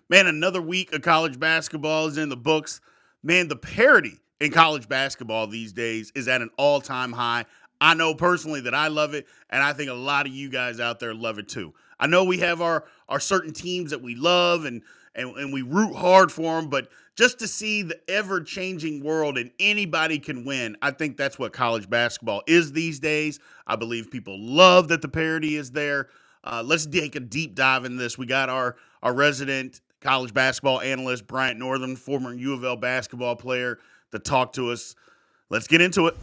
Man, another week of college basketball is in the books. Man, the parity in college basketball these days is at an all time high. I know personally that I love it, and I think a lot of you guys out there love it too. I know we have our certain teams that we love and we root hard for them, but just to see the ever changing world and anybody can win, I think that's what college basketball is these days. I believe people love that the parity is there. Let's take a deep dive in this. We got our resident college basketball analyst, Bryant Northern, former U of L basketball player, to talk to us. Let's get into it.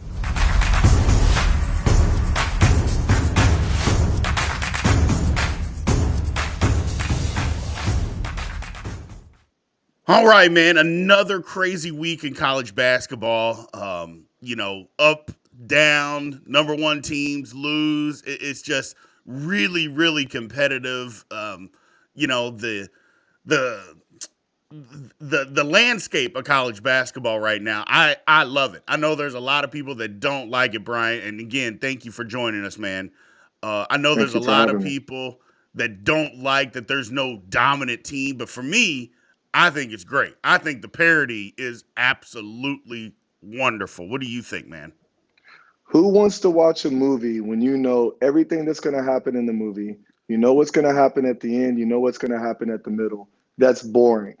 All right, man. Another crazy week in college basketball. Up, down, number one teams lose. It's just really, really competitive. You know the the landscape of college basketball right now. I love it. I know there's a lot of people that don't like it, Brian. And again, thank you for joining us, man. I know Thank there's a you for lot of having me. people that don't like that there's no dominant team, but for me, I think it's great. I think the parity is absolutely wonderful. What do you think, man? Who wants to watch a movie when you know everything that's going to happen in the movie? You know what's going to happen at the end, you know what's going to happen at the middle. That's boring.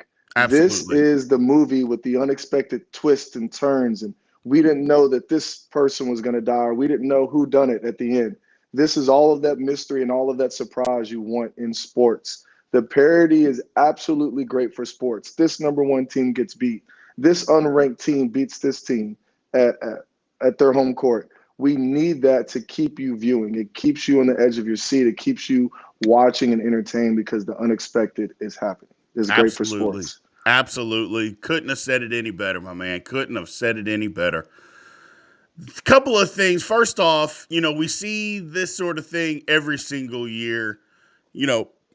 This Absolutely. is the movie with the unexpected twists and turns, and we didn't know that this person was going to die, or we didn't know who done it at the end. This is all of that mystery and all of that surprise you want in sports. The parody is absolutely great for sports. This number one team gets beat. This unranked team beats this team at, at, at their home court. We need that to keep you viewing. It keeps you on the edge of your seat. It keeps you watching and entertained because the unexpected is happening. It's great for Absolutely. sports. Absolutely. Couldn't have said it any better, my man. Couldn't have said it any better. Couple of things. First off, we see this sort of thing every single year.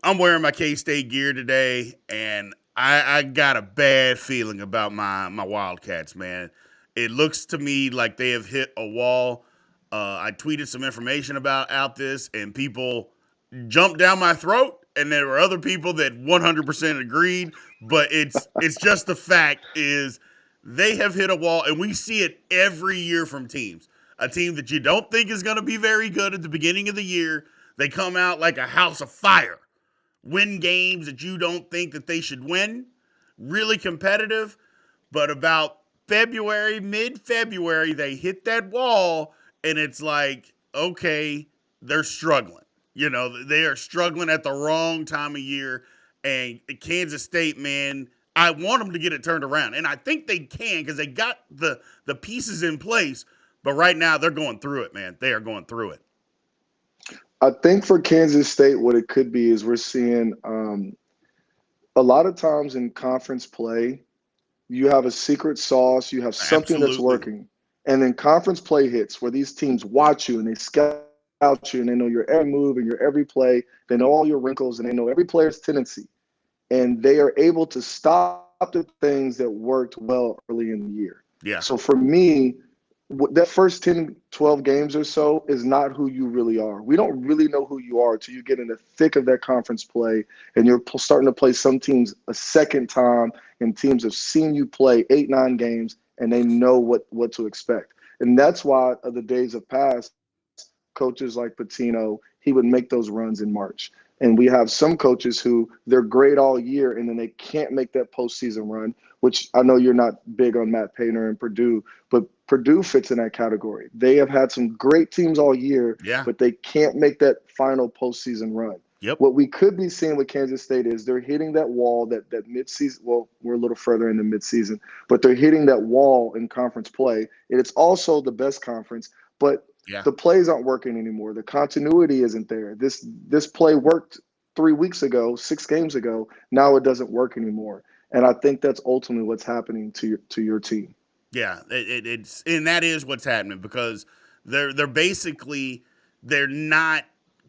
I'm wearing my K State gear today, and I got a bad feeling about my Wildcats, man. It looks to me like they have hit a wall. I tweeted some information about out this, and people jumped down my throat, and there were other people that 100% agreed. But it's just the fact is they have hit a wall, and we see it every year from teams. A team that you don't think is going to be very good at the beginning of the year, they come out like a house of fire, win games that you don't think that they should win, really competitive. But about February, mid February, they hit that wall, and it's like, okay, they're struggling. They are struggling at the wrong time of year. And Kansas State, man, I want them to get it turned around. And I think they can because they got the pieces in place. But right now, they're going through it, man. They are going through it. I think for Kansas State, what it could be is we're seeing a lot of times in conference play, you have a secret sauce, you have something that's Absolutely. working. And then conference play hits where these teams watch you and they scout you and they know your every move and your every play. They know all your wrinkles and they know every player's tendency. And they are able to stop the things that worked well early in the year. So Yeah. for me, that first 10, 12 games or so is not who you really are. We don't really know who you are until you get in the thick of that conference play and you're starting to play some teams a second time, and teams have seen you play 8, 9 games and they know what to expect. And that's why the days of past, coaches like Patino, he would make those runs in March. And we have some coaches who they're great all year and then they can't make that postseason run, which I know you're not big on Matt Painter and Purdue, but Purdue fits in that category. They have had some great teams all year, Yeah. but they can't make that final postseason run. Yep. What we could be seeing with Kansas State is they're hitting that wall, that midseason. Well, we're a little further in the midseason, but they're hitting that wall in conference play. And it's also the best conference, but Yeah. the plays aren't working anymore. The continuity isn't there. This play worked 3 weeks ago, 6 games ago. Now it doesn't work anymore. And I think that's ultimately what's happening to your team. Yeah, it's and that is what's happening because they're basically they're not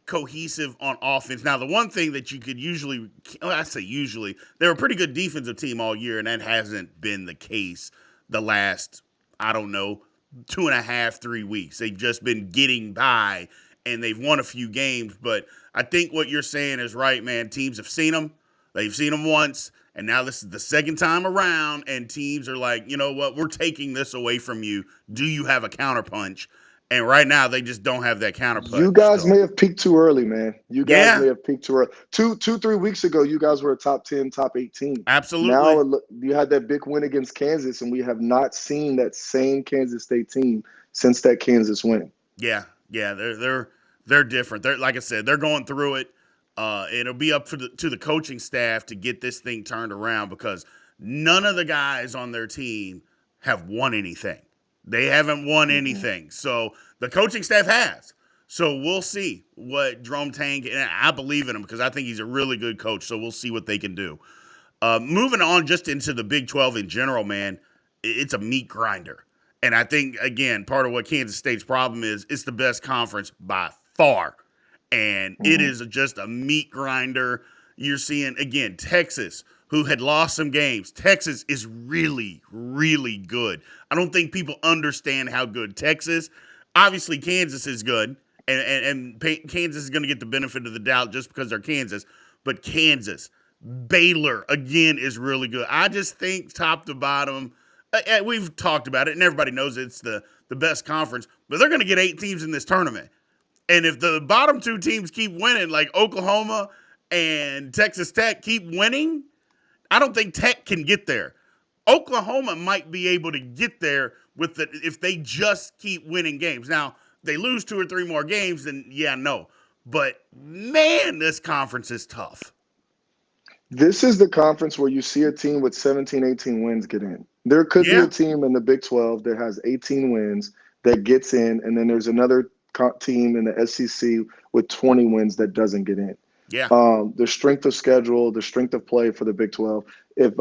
cohesive on offense. Now, the one thing that you could usually, well, I say usually, they're a pretty good defensive team all year, and that hasn't been the case the last, I don't know, 2.5, 3 weeks. They've just been getting by, and they've won a few games. But I think what you're saying is right, man. Teams have seen them. They've seen them once, and now this is the second time around, and teams are like, you know what, we're taking this away from you. Do you have a counterpunch? And right now, they just don't have that You counterpunch. guys So, may have peaked too early, man. You guys yeah, may have peaked too early. 3 weeks ago, you guys were a top 10, top 18. Now absolutely. you had that big win against Kansas, and we have not seen that same Kansas State team since that Kansas win. Yeah, yeah, they're different. They're like I said, they're going through it. It'll be up to the coaching staff to get this thing turned around because none of the guys on their team have won anything. They haven't won Hmm. anything. So the coaching staff has. So we'll see what Jerome Tang, and I believe in him because I think he's a really good coach. So we'll see what they can do. Moving on just into the Big 12 in general, man, it's a meat grinder. And I think, again, part of what Kansas State's problem is, it's the best conference by far. And it Hmm. is just a meat grinder. You're seeing, again, Texas, who had lost some games. Texas is really, really good. I don't think people understand how good Texas. Obviously, Kansas is good, and Kansas is going to get the benefit of the doubt just because they're Kansas. But Kansas, Baylor again is really good. I just think top to bottom, we've talked about it, and everybody knows it's the best conference. But they're going to get 8 teams in this tournament, and if the bottom two teams keep winning, like Oklahoma and Texas Tech keep winning, I don't think Tech can get there. Oklahoma might be able to get there with if they just keep winning games. Now they lose 2 or 3 more games, then yeah, no. But man, this conference is tough. This is the conference where you see a team with 17, 18 wins get in. There could be a Yeah, team in the Big 12 that has 18 wins that gets in, and then there's another team in the SEC with 20 wins that doesn't get in. yeah, The strength of schedule, the strength of play for the Big 12. If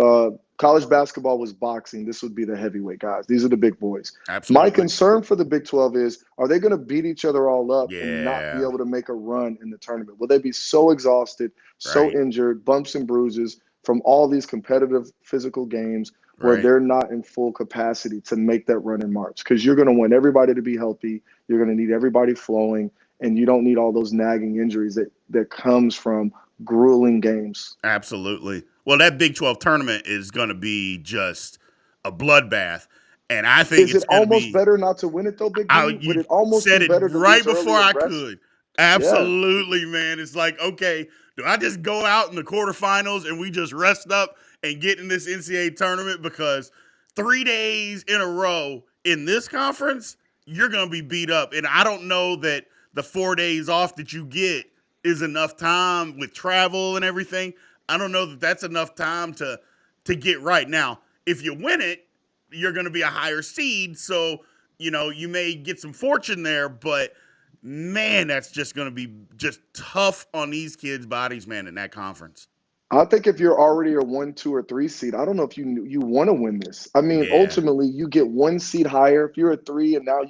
college basketball was boxing, this would be the heavyweight guys. These are the big boys. My absolutely. concern for the Big 12 is, are they going to beat each other all up and not be Yeah, able to make a run in the tournament? Will they be so exhausted, so right, injured, bumps and bruises from all these competitive physical games where right. they're not in full capacity to make that run in March? Because you're going to want everybody to be healthy. You're going to need everybody flowing, and you don't need all those nagging injuries that comes from grueling games. Absolutely. Well, that Big 12 tournament is going to be just a bloodbath. And I think Is it it's going to almost be, better not to win it though, Big D? Would you it almost be said it better to right lose early before I and rest? could. Yeah. Absolutely, man. It's like, okay, do I just go out in the quarterfinals and we just rest up and get in this NCAA tournament? Because 3 days in a row in this conference, you're going to be beat up. And I don't know that the 4 days off that you get is enough time with travel and everything. I don't know that that's enough time to get right. Now, if you win it, you're going to be a higher seed, so you may get some fortune there, but man, that's just going to be just tough on these kids' bodies, man, in that conference. I think if you're already a 1, 2, or 3 seed, I don't know if you want to win this. I mean, Yeah, ultimately, you get 1 seed higher. If you're a 3 and now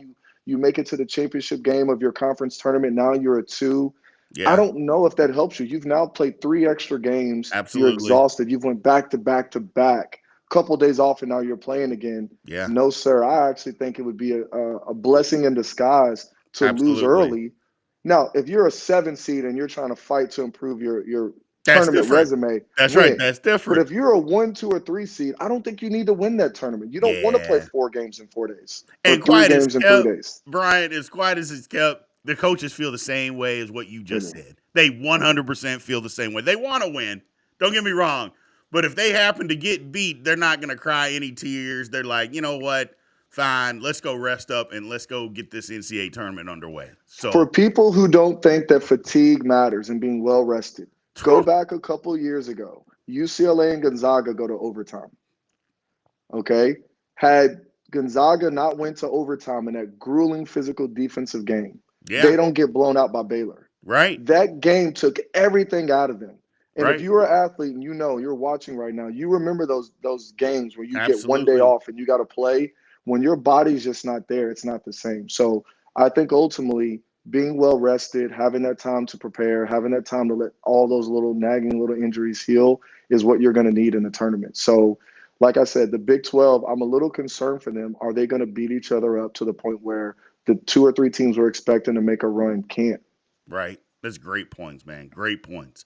you make it to the championship game of your conference tournament, now you're a 2. I yeah, don't know if that helps you. You've now played 3 extra games. You're absolutely. exhausted. You've went back to back to back. Couple days off, and now you're playing again. Yeah, No, sir. I actually think it would be a blessing in disguise to lose absolutely. early. Now, if you're a 7 seed and you're trying to fight to improve your That's tournament different. resume, That's right. win. That's But different. if you're a 1, 2, or 3 seed, I don't think you need to win that tournament. You don't want to play Yeah. 4 games in 4 days or And three quiet as games in three kept, days. Brian, as quiet as it's kept, the coaches feel the same way as what you just Really. said. They 100% feel the same way. They want to win. Don't get me wrong. But if they happen to get beat, they're not going to cry any tears. They're like, you know what? Fine. Let's go rest up and let's go get this NCAA tournament underway. For So, people who don't think that fatigue matters and being well rested, go back a couple years ago. UCLA and Gonzaga go to overtime. Okay. Had Gonzaga not went to overtime in that grueling physical defensive game, yeah, they don't get blown out by Baylor. right, That game took everything out of them. And if right. you're an athlete and you know you're watching right now, you remember those games where you get one day Absolutely. off and you got to play. When your body's just not there, it's not the same. So I think ultimately being well rested, having that time to prepare, having that time to let all those little nagging little injuries heal is what you're going to need in the tournament. So, like I said, the Big 12, I'm a little concerned for them. Are they going to beat each other up to the point where the 2 or 3 teams we're expecting to make a run can't? Right. That's great points, man. Great points.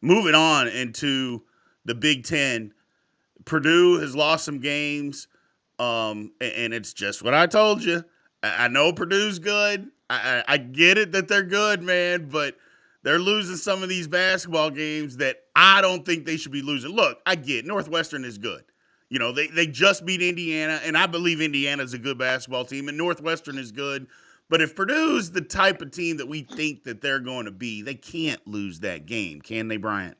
Moving on into the Big Ten, Purdue has lost some games, and it's just what I told you. I know Purdue's good. I get it that they're good, man, but they're losing some of these basketball games that I don't think they should be losing. Look, I get Northwestern is good. You know, they just beat Indiana, and I believe Indiana's a good basketball team, and Northwestern is good. But if Purdue's the type of team that we think that they're going to be, they can't lose that game, can they, Bryant?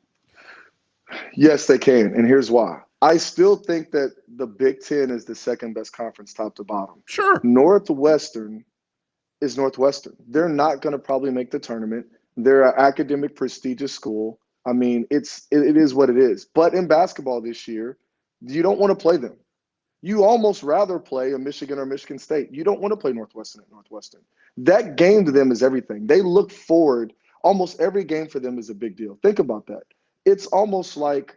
Yes, they can. And here's why. I still think that the Big Ten is the second best conference top to bottom. Sure. Northwestern is Northwestern. They're not going to probably make the tournament. They're an academic, prestigious school. I mean, it is what it is. But in basketball this year, you don't want to play them. You almost rather play a Michigan or Michigan State. You don't want to play Northwestern at Northwestern. That game to them is everything. They look forward. Almost every game for them is a big deal. Think about that. It's almost like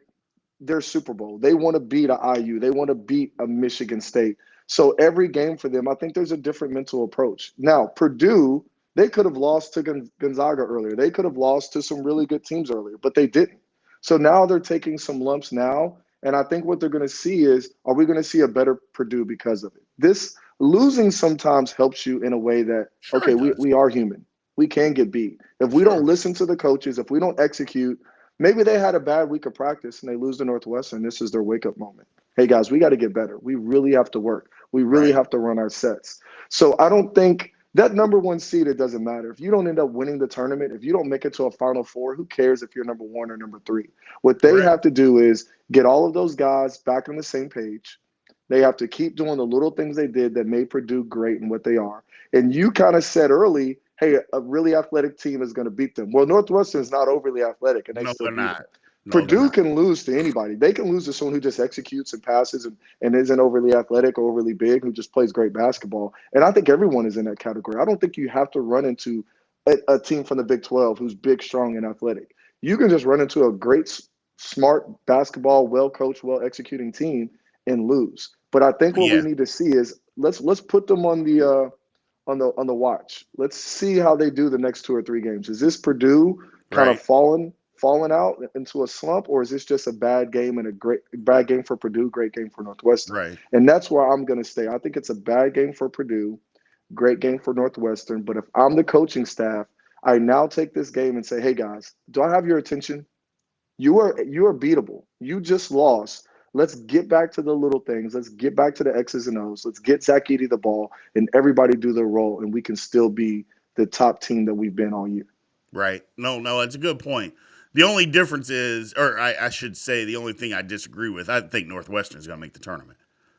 their Super Bowl. They want to beat a IU. They want to beat a Michigan State. So every game for them, I think there's a different mental approach. Now, Purdue, they could have lost to Gonzaga earlier. They could have lost to some really good teams earlier, but they didn't. So now they're taking some lumps now. And I think what they're going to see is, are we going to see a better Purdue because of it? This losing sometimes helps you in a way that, Sure okay, it we, does. we are human. We can get beat. If we don't Sure. listen to the coaches, if we don't execute, maybe they had a bad week of practice and they lose to Northwestern. This is their wake up moment. Hey, guys, we got to get better. We really have to work. We really Right. have to run our sets. So I don't think that number one seed, it doesn't matter. If you don't end up winning the tournament, if you don't make it to a Final Four, who cares if you're number one or number three? What they Correct. have to do is get all of those guys back on the same page. They have to keep doing the little things they did that made Purdue great and what they are. And you kind of said early, hey, a really athletic team is going to beat them. Well, Northwestern is not overly athletic, and they No, still they're beat them. not. No, they're Purdue not. can lose to anybody. They can lose to someone who just executes and passes and isn't overly athletic or overly big, who just plays great basketball. And I think everyone is in that category. I don't think you have to run into a team from the Big 12 who's big, strong, and athletic. You can just run into a great, smart basketball, well coached, well executing team and lose. But I think what we Yeah. need to see is let's put them on the watch. Let's see how they do the next 2 or 3 games. Is this Purdue kind of Right. falling out into a slump, or is this just a bad game and a great bad game for Purdue, great game for Northwestern? Right. And that's where I'm going to stay. I think it's a bad game for Purdue, great game for Northwestern. But if I'm the coaching staff, I now take this game and say, hey guys, do I have your attention? You are beatable. You just lost. Let's get back to the little things. Let's get back to the X's and O's. Let's get Zach Edey the ball and everybody do their role, and we can still be the top team that we've been all year. Right. No, no, that's a good point. The only difference is, or I should say, the only thing I disagree with, I think Northwestern's going to make the tournament.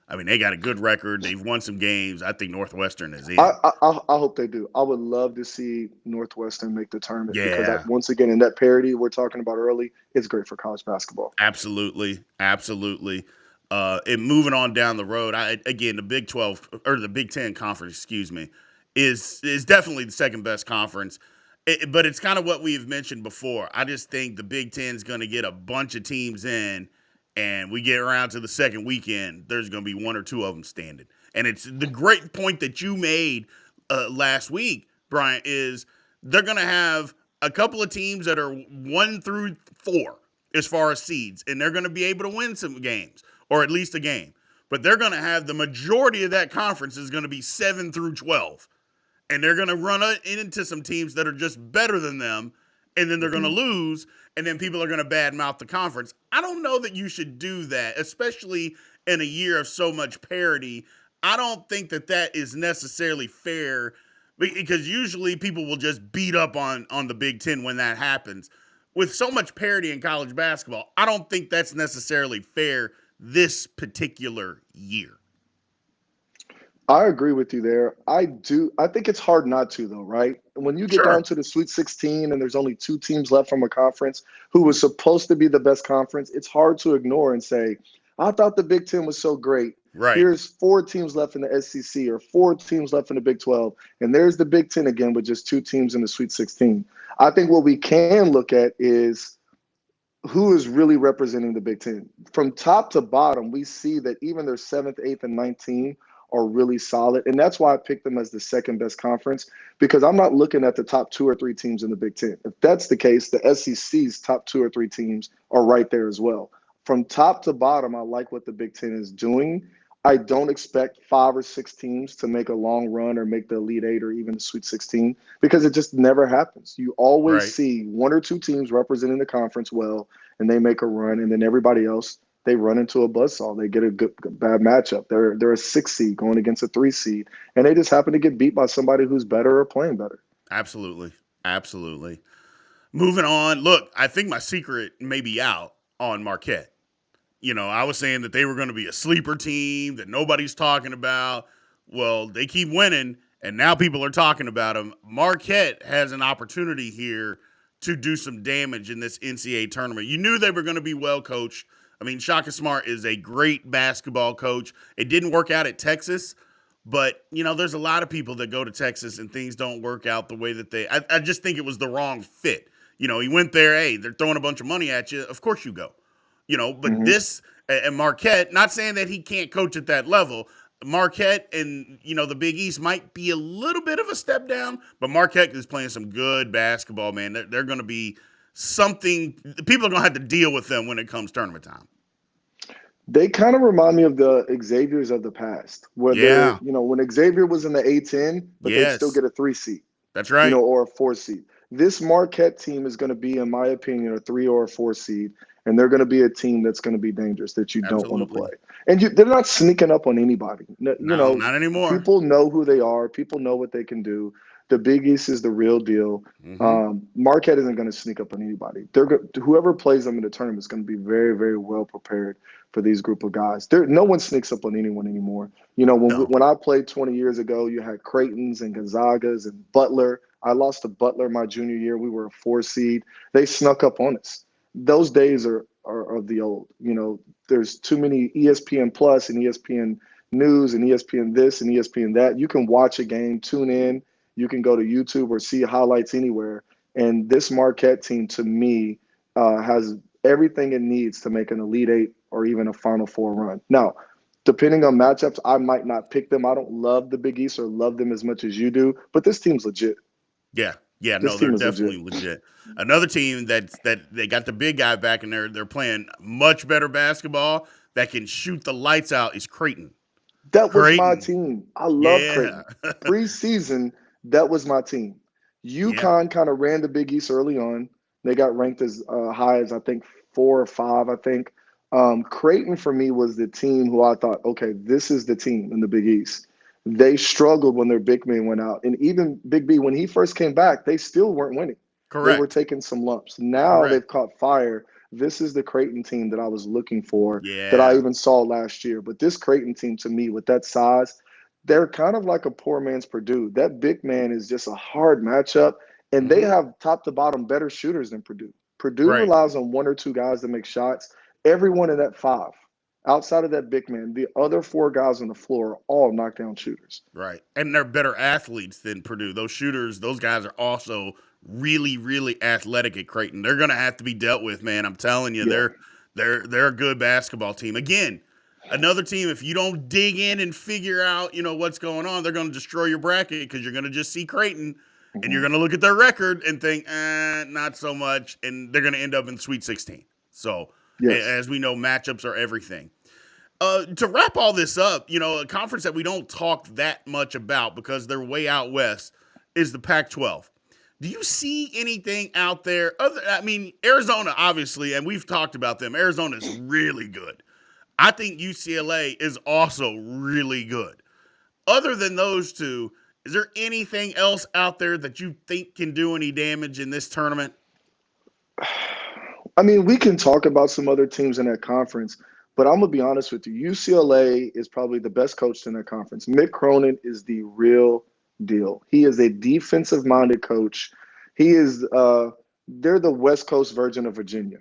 I mean, they got a good record. They've won some games. I think Northwestern is I, in. I hope they do. I would love to see Northwestern make the tournament because Yeah, once again, in that parity we're talking about early, it's great for college basketball. absolutely, absolutely. And moving on down the road, again the Big 12 or the Big 10 conference, excuse me, is definitely the second best conference. But it's kind of what we've mentioned before. I just think the Big Ten is going to get a bunch of teams in, and we get around to the second weekend, there's going to be one or two of them standing. And it's the great point that you made last week, Brian, is they're going to have a couple of teams that are 1 through 4 as far as seeds, and they're going to be able to win some games, or at least a game. But they're going to have the majority of that conference is going to be 7 through 12, and they're going to run into some teams that are just better than them, and then they're going to Mhm. lose, and then people are going to badmouth the conference. I don't know that you should do that, especially in a year of so much parity. I don't think that that is necessarily fair because usually people will just beat up on the Big Ten when that happens. With so much parity in college basketball, I don't think that's necessarily fair this particular year. I agree with you there. I do. I think it's hard not to, though, right? When you get down Sure. to the Sweet 16 and there's only 2 teams left from a conference who was supposed to be the best conference, it's hard to ignore and say, I thought the Big Ten was so great. Right. Here's 4 teams left in the SEC or 4 teams left in the Big 12. And there's the Big Ten again with just 2 teams in the Sweet 16. I think what we can look at is who is really representing the Big Ten. From top to bottom, we see that even their seventh, eighth, and ninth team are really solid. And that's why I picked them as the second best conference, because I'm not looking at the top 2 or 3 teams in the Big Ten. If that's the case, the SEC's top 2 or 3 teams are right there as well. from top to bottom, I like what the Big Ten is doing. I don't expect 5 or 6 teams to make a long run or make the Elite Eight or even the Sweet 16 because it just never happens. You always Right. see 1 or 2 teams representing the conference well, and they make a run, and then everybody else they run into a buzzsaw. They get a bad matchup. They're a 6 seed going against a 3 seed, and they just happen to get beat by somebody who's better or playing better. Absolutely. Absolutely. Moving on. Look, I think my secret may be out on Marquette. I was saying that they were going to be a sleeper team that nobody's talking about. Well, they keep winning, and now people are talking about them. Marquette has an opportunity here to do some damage in this NCAA tournament. You knew they were going to be well coached. I mean, Shaka Smart is a great basketball coach. It didn't work out at Texas, but there's a lot of people that go to Texas and things don't work out the way that I just think it was the wrong fit. He went there. Hey, they're throwing a bunch of money at you. Of course you go. But Hmm. this and Marquette, not saying that he can't coach at that level. Marquette and the Big East might be a little bit of a step down, but Marquette is playing some good basketball, man. They're going to be something. People are going to have to deal with them when it comes tournament time. They kind of remind me of the Xaviers of the past, where they're, Yeah. when Xavier was in the A10, but they'd still Yes. get a 3 seed, That's right. or a 4 seed. This Marquette team is going to be, in my opinion, a 3 or a 4 seed, and they're going to be a team that's going to be dangerous that you don't want to play. Absolutely. And they're not sneaking up on anybody. No, not anymore. People know who they are. People know what they can do. The Big East is the real deal. Mm-hmm. Marquette isn't going to sneak up on anybody. Whoever plays them in the tournament is going to be very, very well prepared for these group of guys. No one sneaks up on anyone anymore. No. When I played 20 years ago, you had Creighton's and Gonzagas and Butler. I lost to Butler my junior year. We were a 4 seed. They snuck up on us. Those days are of the old. There's too many ESPN Plus and ESPN News and ESPN this and ESPN that. You can watch a game, tune in. You can go to YouTube or see highlights anywhere. And this Marquette team, to me, has everything it needs to make an Elite Eight or even a Final Four run. Now, depending on matchups, I might not pick them. I don't love the Big East or love them as much as you do, but this team's legit. Yeah. Yeah, This no, they're team is legit. definitely legit. Another team that they got the big guy back in there, they're playing much better basketball that can shoot the lights out is Creighton. That was my Creighton. team. I love Yeah. Creighton. Preseason, that was my team. Yeah. UConn kind of ran the Big East early on. They got ranked as high as I think 4 or 5. I think Creighton for me was the team who I thought, okay, this is the team in the Big East. They struggled when their big man went out, and even Big B when he first came back, they still weren't winning. They were Correct. taking some lumps. Now they've Correct. caught fire. This is the Creighton team that I was looking for that I Yeah. even saw last year. But this Creighton team, to me, with that size, they're kind of like a poor man's Purdue. That big man is just a hard matchup, and they Hmm. have top to bottom better shooters than Purdue. Purdue Right. relies on 1 or 2 guys to make shots. Everyone in that five, outside of that big man, the other 4 guys on the floor are all knockdown shooters. Right. And they're better athletes than Purdue. Those shooters, those guys are also really, really athletic at Creighton. They're gonna have to be dealt with, man. I'm telling you, Yeah. they're a good basketball team. Again, another team, if you don't dig in and figure out, what's going on, they're gonna destroy your bracket because you're gonna just see Creighton and you're Mhm. gonna look at their record and think, not so much, and they're gonna end up in Sweet 16. So Yes. as we know, matchups are everything. To wrap all this up, a conference that we don't talk that much about because they're way out west is the Pac-12. Do you see anything out there? I mean, Arizona, obviously, and we've talked about them. Arizona is really good. I think UCLA is also really good. Other than those two, is there anything else out there that you think can do any damage in this tournament? I mean, we can talk about some other teams in that conference, but I'm gonna be honest with you. UCLA is probably the best coach in that conference. Mick Cronin is the real deal. He is a defensive-minded coach. He is they're the West Coast version of Virginia.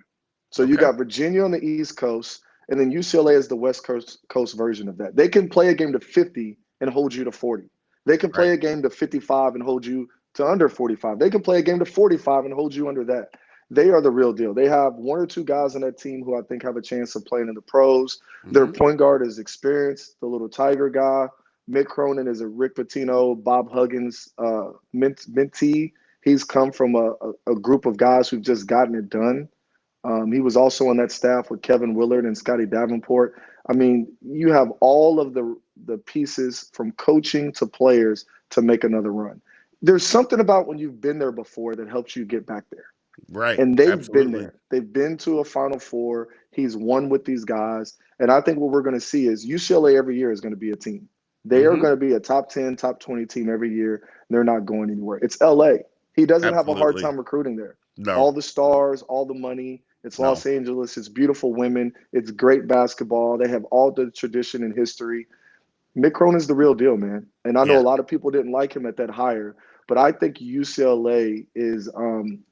So you Okay. got Virginia on the East Coast, and then UCLA is the West Coast version of that. They can play a game to 50 and hold you to 40. They can play Right. a game to 55 and hold you to under 45. They can play a game to 45 and hold you under that. They are the real deal. They have 1 or 2 guys on that team who I think have a chance of playing in the pros. Their Mm-hmm. point guard is experienced, the little Tiger guy. Mick Cronin is a Rick Pitino, Bob Huggins mentee. He's come from a group of guys who've just gotten it done. He was also on that staff with Kevin Willard and Scotty Davenport. I mean, you have all of the pieces from coaching to players to make another run. There's something about when you've been there before that helps you get back there. Right. And they've been Absolutely. there. They've been to a Final Four. He's won with these guys. And I think what we're going to see is UCLA every year is going to be a team. They are Mm-hmm. going to be a top 10, top 20 team every year. They're not going anywhere. It's LA. He doesn't have a hard Absolutely. time recruiting there. No. All the stars, all the money. It's No. Los Angeles. It's beautiful women. It's great basketball. They have all the tradition and history. Mick Cronin's the real deal, man. And I know Yeah. a lot of people didn't like him at that hire, but I think UCLA is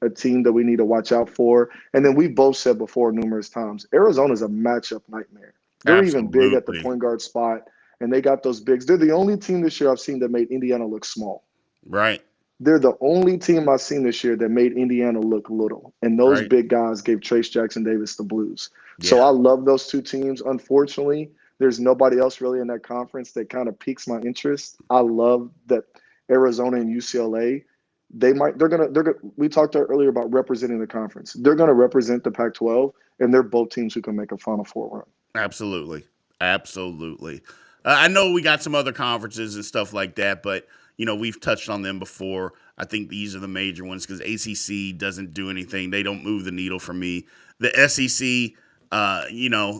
a team that we need to watch out for. And then we both said before numerous times, Arizona's a matchup nightmare. They're even big at the Absolutely. point guard spot, and they got those bigs. They're the only team this year I've seen that made Indiana look small. Right. They're the only team I've seen this year that made Indiana look little. And those Right. big guys gave Trace Jackson Davis the blues. So Yeah. I love those two teams. Unfortunately, there's nobody else really in that conference that kind of piques my interest. I love that Arizona and UCLA, they're gonna we talked earlier about representing the conference. They're gonna represent the Pac-12, and they're both teams who can make a Final Four run. Absolutely. Absolutely. I know we got some other conferences and stuff like that, but we've touched on them before. I think these are the major ones because ACC doesn't do anything. They don't move the needle for me. The SEC,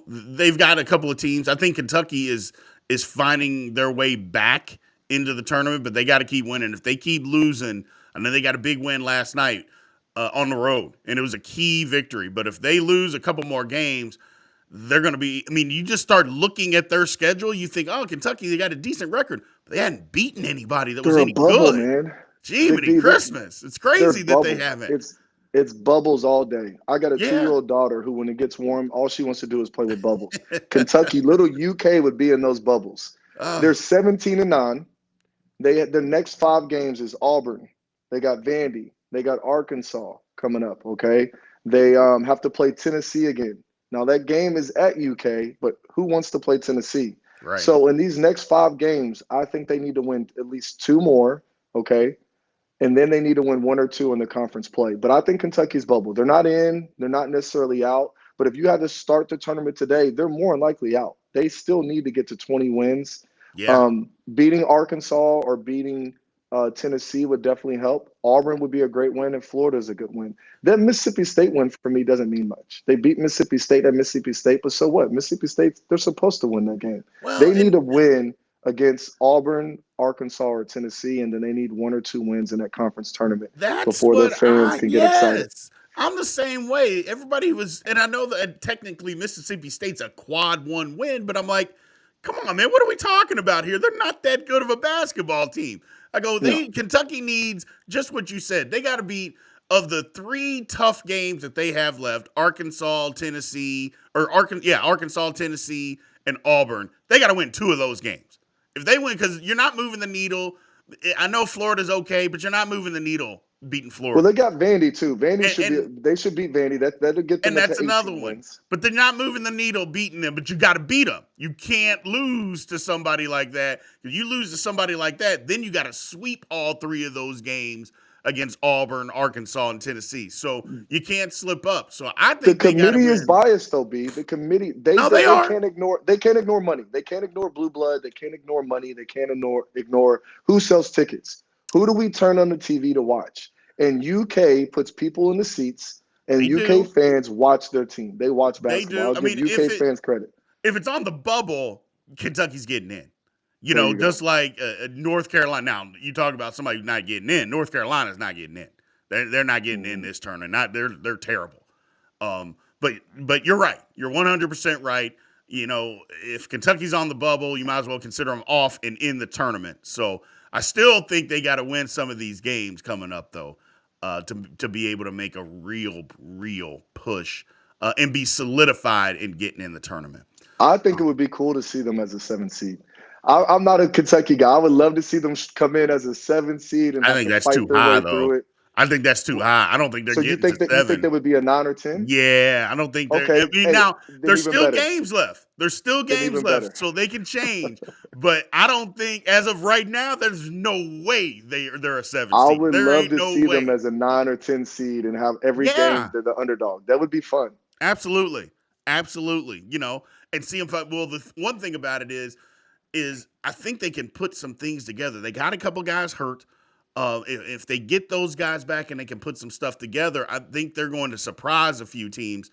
they've got a couple of teams. I think Kentucky is finding their way back into the tournament, but they got to keep winning. If they keep losing, I know they got a big win last night on the road, and it was a key victory. But if they lose a couple more games, they're going to be. I mean, you just start looking at their schedule. You think, oh, Kentucky, they got a decent record, but they hadn't beaten anybody that was They're a any bubble, good. man. Big Jiminy D, Christmas. It's they're crazy that they bubble. haven't. It's bubbles all day. I got a Yeah. two-year-old daughter who, when it gets warm, all she wants to do is play with bubbles. Kentucky, little UK would be in those bubbles. They're Oh, 17-9. Their next 5 games is Auburn. They got Vandy. They got Arkansas coming up. Okay, they have to play Tennessee again. Now that game is at UK, but who wants to play Tennessee? right. So in these next 5 games, I think they need to win at least two more. Okay, and then they need to win one or two in the conference play. But I think Kentucky's bubble. They're not in. They're not necessarily out. But if you had to start the tournament today, they're more than likely out. They still need to get to 20 wins. Yeah. Beating Arkansas or beating Tennessee would definitely help. Auburn would be a great win, and Florida is a good win. That Mississippi State win for me doesn't mean much. They beat Mississippi State at Mississippi State, but so what? Mississippi State, they're supposed to win that game. Well, They need and to win against Auburn, Arkansas, or Tennessee, and then they need one or two wins in that conference tournament that's before their what fans can get excited. yes. I'm the same way. Everybody was, and I know that technically Mississippi State's a quad one win, but I'm like, come on, man, what are we talking about here? They're not that good of a basketball team. I go, No, Kentucky needs just what you said. They got to beat of the three tough games that they have left: Arkansas, Tennessee, or Arkansas, Tennessee, and Auburn. They got to win two of those games. If they win, because you're not moving the needle. I know Florida's okay, but you're not moving the needle beating well, Florida. they got Vandy too. Vandy And should be. and, They should beat Vandy. That'll get them and into that's another 18 one. wins. But they're not moving the needle beating them, but you got to beat them. You can't lose to somebody like that. If you lose to somebody like that, then you got to sweep all three of those games against Auburn, Arkansas, and Tennessee. So you can't slip up. So I The think they got to committee is win. biased though, B. The committee No, they they are. can't ignore money. They can't ignore blue blood. They can't ignore money. They can't ignore who sells tickets. Who do we turn on the TV to watch? And UK puts people in the seats, and They UK do. fans watch their team. They watch They basketball. do. I'll I give mean, UK fans credit. if it's on the bubble, Kentucky's getting in. There you Just go. like North Carolina. Now you talk about somebody not getting in. North Carolina's not getting in. They're not getting in Mhm. this tournament. Not they're terrible. But you're right. You're 100% right. If Kentucky's on the bubble, you might as well consider them off and in the tournament. So I still think they got to win some of these games coming up though, to be able to make a real push and be solidified in getting in the tournament. I think Uh, it would be cool to see them as a 7 seed. I'm not a Kentucky guy. I would love to see them come in as a 7 seed and I have think to that's fight too their high way though. through it. I think that's too high. I don't think they're So you getting to think that they 7. would be a 9 or 10? Yeah, I don't think they're. I Okay, mean, hey, now then there's even still better. games left. There's still Then games even left, better. so they can change. But I don't think, as of right now, there's no way they're a 7 seed. I would There love ain't to no see them way. as a 9 or 10 seed and have every game Yeah, they're the underdog. That would be fun. Absolutely, absolutely. And see if well, the one thing about it is I think they can put some things together. They got a couple guys hurt. If they get those guys back and they can put some stuff together, I think they're going to surprise a few teams.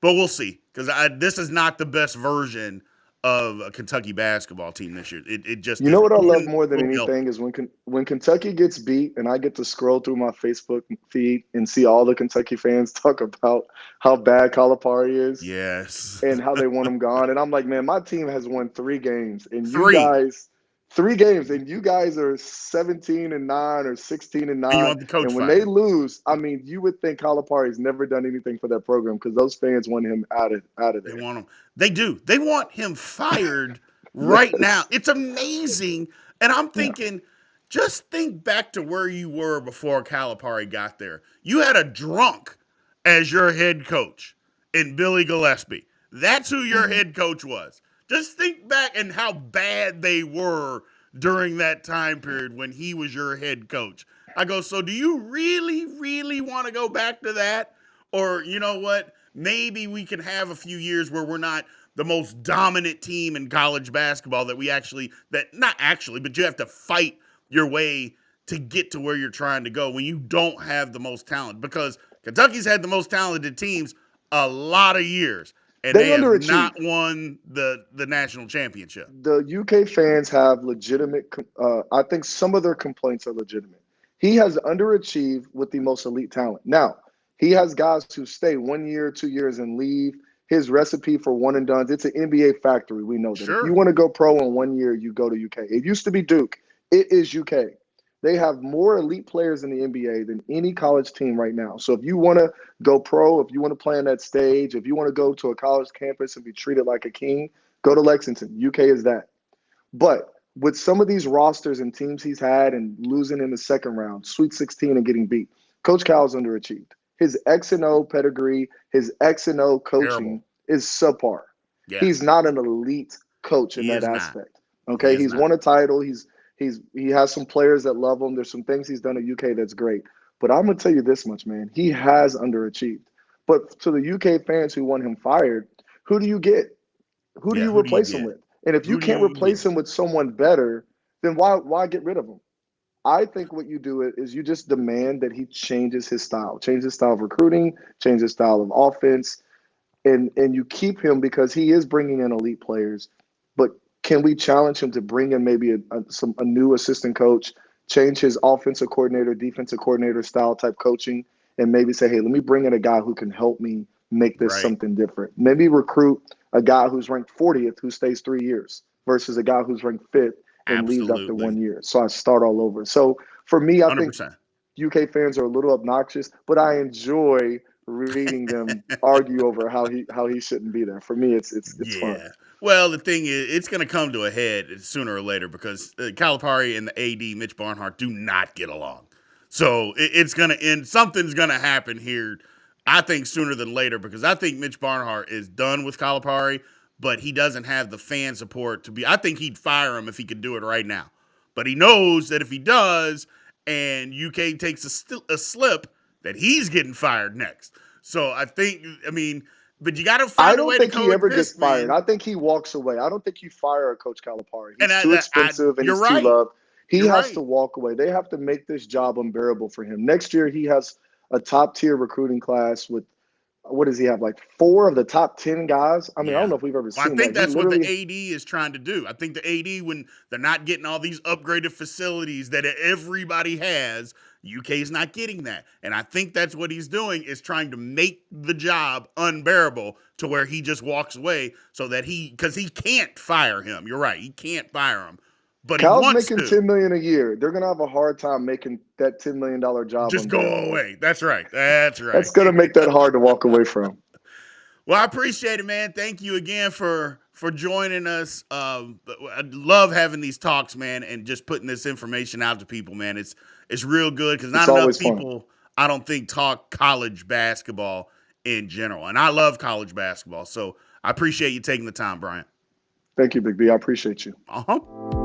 But we'll see, because this is not the best version of a Kentucky basketball team this year. It just You know isn't. what I love Even more than fully healthy. anything is when Kentucky gets beat and I get to scroll through my Facebook feed and see all the Kentucky fans talk about how bad Calipari is Yes, and how they want him gone. And I'm like, man, my team has won 3 games, and you three. guys, 3 games, and you guys are 17-9 or 16 and And you nine. want the coach And when they fired? lose, I mean, you would think Calipari's never done anything for that program because those fans want him out of They there. want him. They do. They want him fired right now. Yes. It's amazing. And I'm Yeah. thinking, just think back to where you were before Calipari got there. You had a drunk as your head coach in Billy Gillespie. That's who your Mhm. head coach was. Just think back and how bad they were during that time period when he was your head coach. I go, so do you really, really want to go back to that? Or, you know what? Maybe we can have a few years where we're not the most dominant team in college basketball that we actually, that not actually, but you have to fight your way to get to where you're trying to go when you don't have the most talent. Because Kentucky's had the most talented teams a lot of years, and They they have not underachieved. won the national championship. The UK fans have legitimate. I think some of their complaints are legitimate. He has underachieved with the most elite talent. Now he has guys who stay 1 year, 2 years, and leave. His recipe for one and done. It's an NBA factory. We know that. If you Sure, want to go pro in 1 year, you go to UK. It used to be Duke. It is UK. They have more elite players in the NBA than any college team right now. So if you want to go pro, if you want to play on that stage, if you want to go to a college campus and be treated like a king, go to Lexington. UK is that. But with some of these rosters and teams he's had and losing in the second round, Sweet 16 and getting beat, Coach Cal's underachieved. His X and O pedigree, his X and O terrible. coaching is subpar. Yeah, He's not an elite coach in he that is not. aspect. He Okay, is he's not. won a title. He has some players that love him. There's some things he's done at UK that's great. But I'm gonna tell you this much, man. He has underachieved. But to the UK fans who want him fired, who do you get? Who do Yeah, you who do you replace him get? with? And if you Who do can't you replace get? him with someone better, then why get rid of him? I think what you do is you just demand that he change his style of recruiting, change his style of offense, and you keep him because he is bringing in elite players. But can we challenge him to bring in maybe a new assistant coach, change his offensive coordinator, defensive coordinator style type coaching, and maybe say, hey, let me bring in a guy who can help me make this Right. something different. Maybe recruit a guy who's ranked 40th who stays 3 years versus a guy who's ranked fifth and leaves after Absolutely. 1 year. So I start all over. So for me, I think 100%. UK fans are a little obnoxious, but I enjoy reading them argue over how he shouldn't be there. For me, it's fun. Yeah. Well, the thing is, it's going to come to a head sooner or later because Calipari and the AD, Mitch Barnhart, do not get along. So it's going to end. Something's going to happen here, I think, sooner than later because I think Mitch Barnhart is done with Calipari, but he doesn't have the fan support to be. I think he'd fire him if he could do it right now. But he knows that if he does and UK takes a slip, that he's getting fired next. So I mean, but you got to I find a don't way to think he ever gets coexist, fired. man. I think he walks away. I don't think you fire a Coach Calipari. And He's too expensive and you're he's too right. loved. He You're has to right. walk away. They have to make this job unbearable for him. Next year, he has a top tier recruiting class with what does he have? Like 4 of the top 10 guys. I mean, I don't Yeah. know if we've ever Well, I seen think that. He that's what the literally AD is trying to do. I think the AD, when they're not getting all these upgraded facilities that everybody has, UK's not getting that. And I think that's what he's doing is trying to make the job unbearable to where he just walks away so that because he can't fire him. You're right. He can't fire him, but he Cal's wants making to. 10 million a year. They're gonna have a hard time making that $10 million job Just go unbearable. away. That's right. That's right. That's gonna make that hard to walk away from. Well, I appreciate it, man. Thank you again for joining us. I love having these talks, man, and just putting this information out to people, man. It's real good because It's not enough always fun. people, I don't think, talk college basketball in general, and I love college basketball. So I appreciate you taking the time, Brian. Thank you, Big B. I appreciate you. Uh huh.